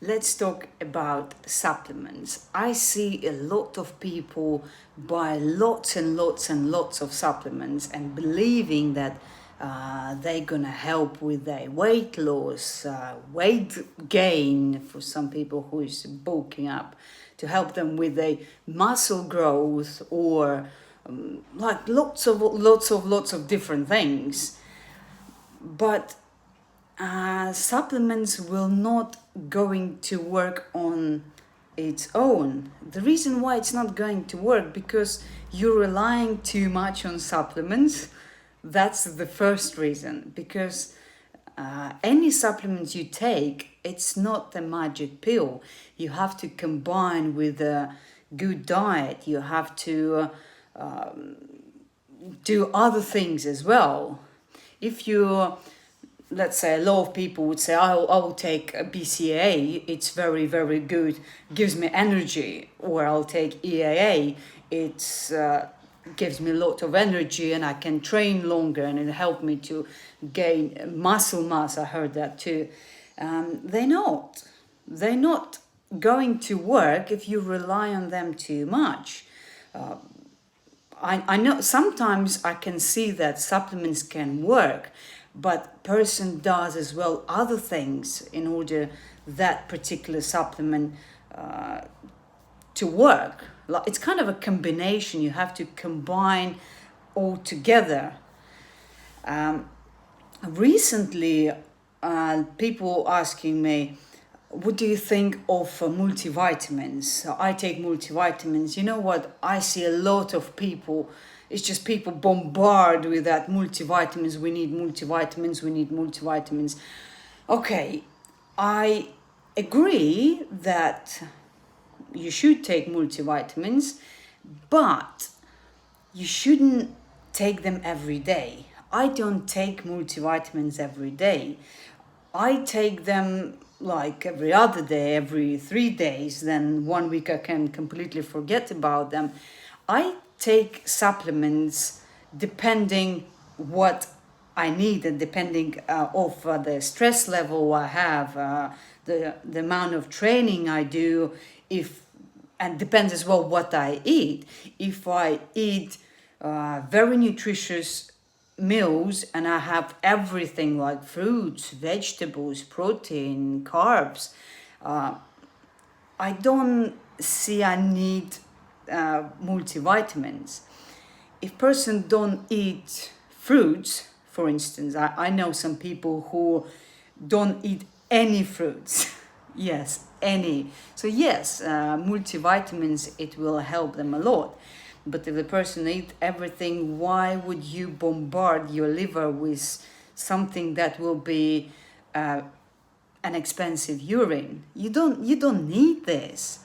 Let's talk about supplements. I see a lot of people buy lots and lots and lots of supplements and believing that they're gonna help with their weight loss, weight gain for some people who is bulking up, to help them with their muscle growth or like lots of different things. But supplements will not going to work on its own. The reason why it's not going to work because you're relying too much on supplements. That's the first reason. Because any supplements you take, it's not a magic pill. You have to combine with a good diet. You have to do other things as well. If you, let's say, a lot of people would say, I'll take a BCAA, it's very, very good, gives me energy. Or I'll take EAA, it's gives me a lot of energy and I can train longer and it helped me to gain muscle mass. I heard that too. They're not. They're not going to work if you rely on them too much. I know sometimes I can see that supplements can work, but person does as well other things in order that particular supplement to work. It's kind of a combination. You have to combine all together. Recently, people asking me, what do you think of multivitamins? So I take multivitamins. You know what? I see a lot of people. It's just people bombard with that multivitamins. We need multivitamins. We need multivitamins. Okay, I agree that you should take multivitamins, but you shouldn't take them every day. I don't take multivitamins every day. I take them like every other day, every 3 days, then 1 week I can completely forget about them. I take supplements depending what I need and depending of the stress level I have, the amount of training I do, if and depends as well what I eat. If I eat very nutritious meals and I have everything like fruits, vegetables, protein, carbs, I don't see I need multivitamins. If person don't eat fruits, for instance, I know some people who don't eat any fruits. Yes, any. So yes, multivitamins, it will help them a lot. But if the person eat everything, why would you bombard your liver with something that will be an expensive urine? You don't need this.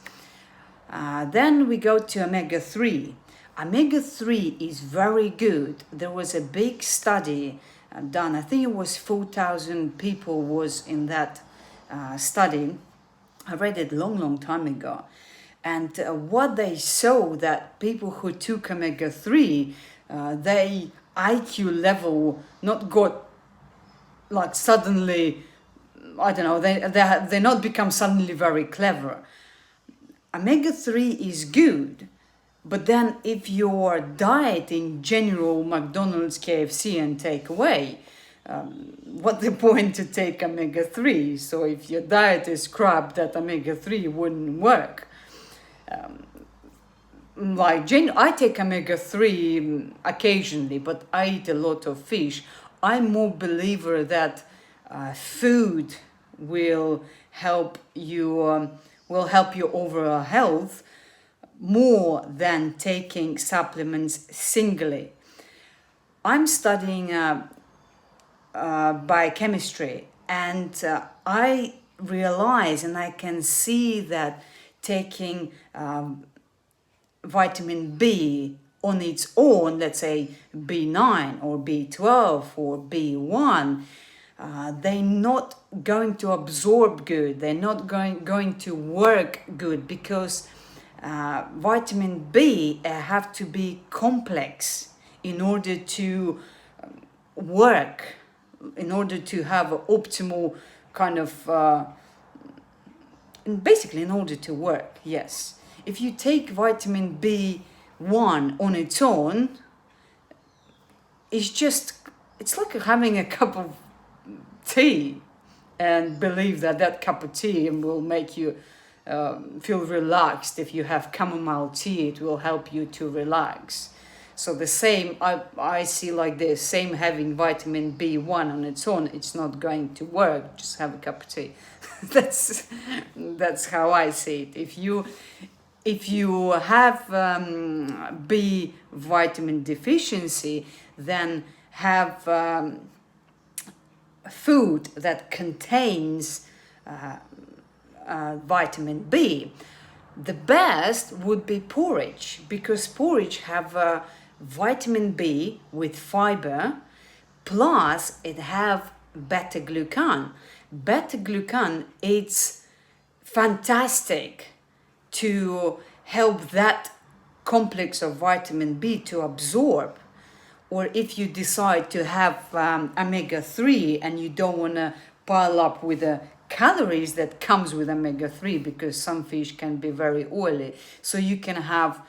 Then we go to omega-3. Omega-3 is very good. There was a big study done. I think it was 4,000 people was in that study. I read it long time ago. And what they saw that people who took omega-3, they IQ level not got like suddenly, I don't know, they not become suddenly very clever. Omega-3 is good, but then if your diet in general, McDonald's, KFC and takeaway, what the point to take omega-3? So if your diet is crap, that omega-3 wouldn't work. I take omega-3 occasionally, but I eat a lot of fish. I'm more believer that food will help you overall health more than taking supplements singly. I'm studying biochemistry, and I realize and I can see that taking vitamin B on its own, let's say B9 or B12 or B1, they're not going to absorb good. They're not going to work good because vitamin B have to be complex in order to work, in order to have an optimal kind of basically in order to work, yes. If you take vitamin B1 on its own, it's like having a cup of tea, and believe that that cup of tea will make you feel relaxed. If you have chamomile tea, it will help you to relax. So the same, I see like this, same having vitamin B1 on its own, it's not going to work. Just have a cup of tea. that's how I see it. If you have B vitamin deficiency, then have food that contains vitamin B. The best would be porridge, because porridge have vitamin B with fiber, plus it have beta glucan. Beta glucan, it's fantastic to help that complex of vitamin B to absorb. Or if you decide to have omega-3 and you don't want to pile up with the calories that comes with omega-3, because some fish can be very oily, so you can have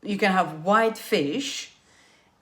you can have white fish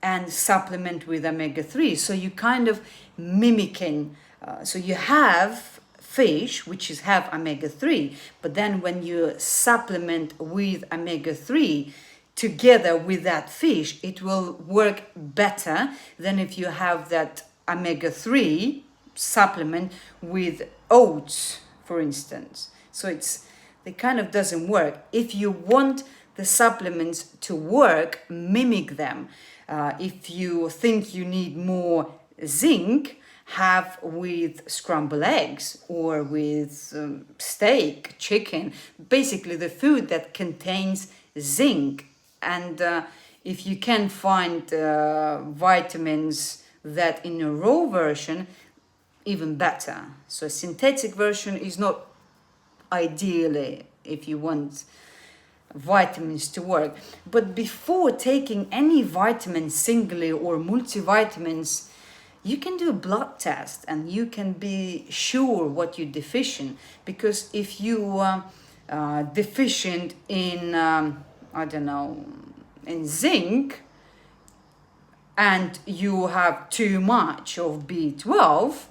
and supplement with omega-3. So you kind of mimicking, so you have fish which is have omega-3, but then when you supplement with omega-3 together with that fish, it will work better than if you have that omega-3 supplement with oats, for instance. So it kind of doesn't work. If you want the supplements to work, mimic them. If you think you need more zinc, have with scrambled eggs or with steak, chicken, basically the food that contains zinc. And if you can find vitamins that in a raw version, even better. So synthetic version is not ideally if you want vitamins to work. But before taking any vitamin singly or multivitamins, you can do a blood test and you can be sure what you're deficient. Because if you are deficient in in zinc, and you have too much of B12,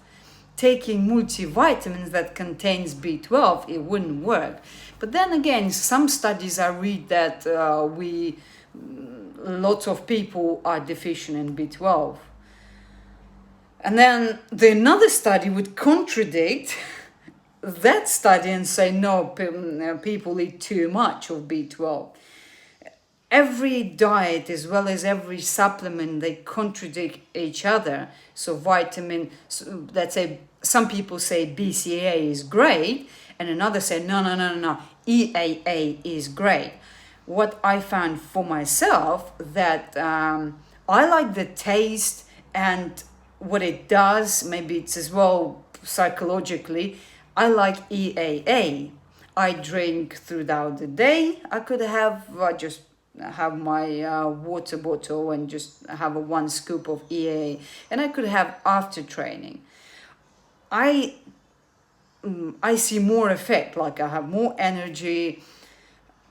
taking multivitamins that contains B12, it wouldn't work. But then again, some studies I read that lots of people are deficient in B12. And then another study would contradict that study and say, no, people eat too much of B12. Every diet as well as every supplement, they contradict each other. So let's say some people say BCAA is great, and another say no, EAA is great. What I found for myself that I like the taste and what it does. Maybe it's as well psychologically. I like EAA. I drink throughout the day. I could have just have my water bottle and just have one scoop of EAA, and I could have after training. I see more effect, like I have more energy.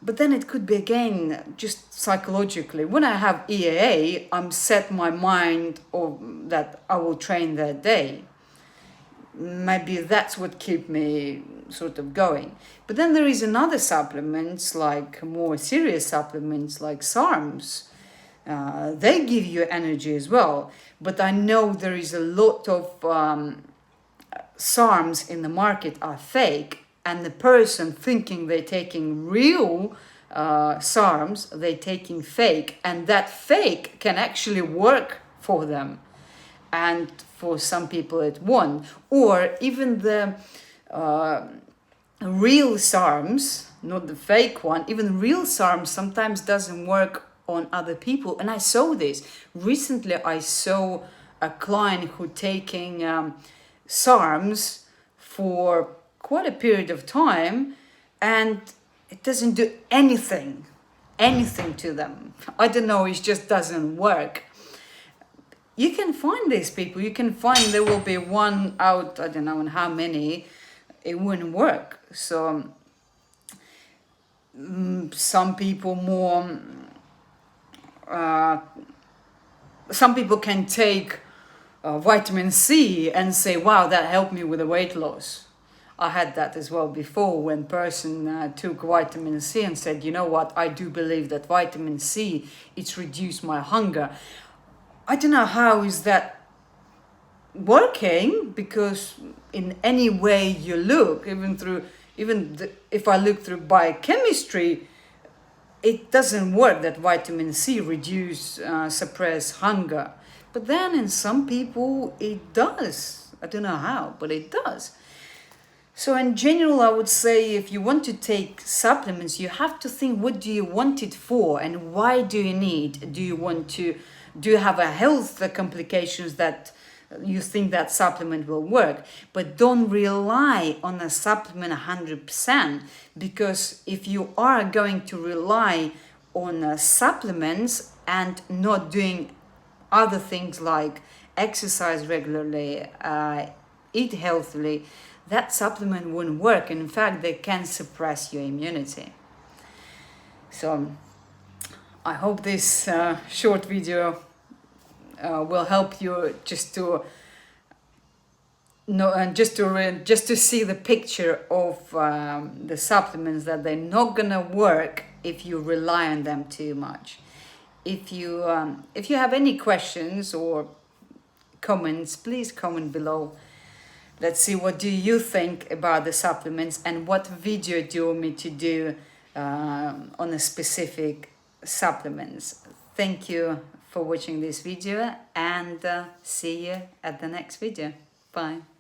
But then it could be again just psychologically. When I have EAA, I'm set my mind that I will train that day. Maybe that's what keep me sort of going. But then there is another supplements, like more serious supplements like Sarms. They give you energy as well. But I know there is a lot of Sarms in the market are fake. And the person thinking they're taking real Sarms, they're taking fake. And that fake can actually work for them. And for some people it won't. Or even the real Sarms, not the fake one, even real Sarms sometimes doesn't work on other people. And I saw this. Recently I saw a client who taking Sarms for quite a period of time, and it doesn't do anything to them. I don't know, it just doesn't work. You can find these people, you can find there will be one out, I don't know how many, it wouldn't work. So some people more, some people can take vitamin C and say, wow, that helped me with the weight loss. I had that as well before, when person took vitamin C and said, you know what, I do believe that vitamin C, it's reduced my hunger. I don't know how is that working, because in any way you look, if I look through biochemistry, it doesn't work that vitamin C suppress hunger. But then in some people it does. I don't know how, but it does. So in general, I would say if you want to take supplements, you have to think, what do you want it for and why do you need? Do you have a health complications that you think that supplement will work? But don't rely on a supplement 100%, because if you are going to rely on supplements and not doing other things like exercise regularly, eat healthily, that supplement wouldn't work. And in fact, they can suppress your immunity. So I hope this short video will help you just to know, and just to see the picture of the supplements, that they're not gonna work if you rely on them too much. If you have any questions or comments, please comment below. Let's see, what do you think about the supplements, and what video do you want me to do on a specific supplements. Thank you for watching this video, and see you at the next video. Bye.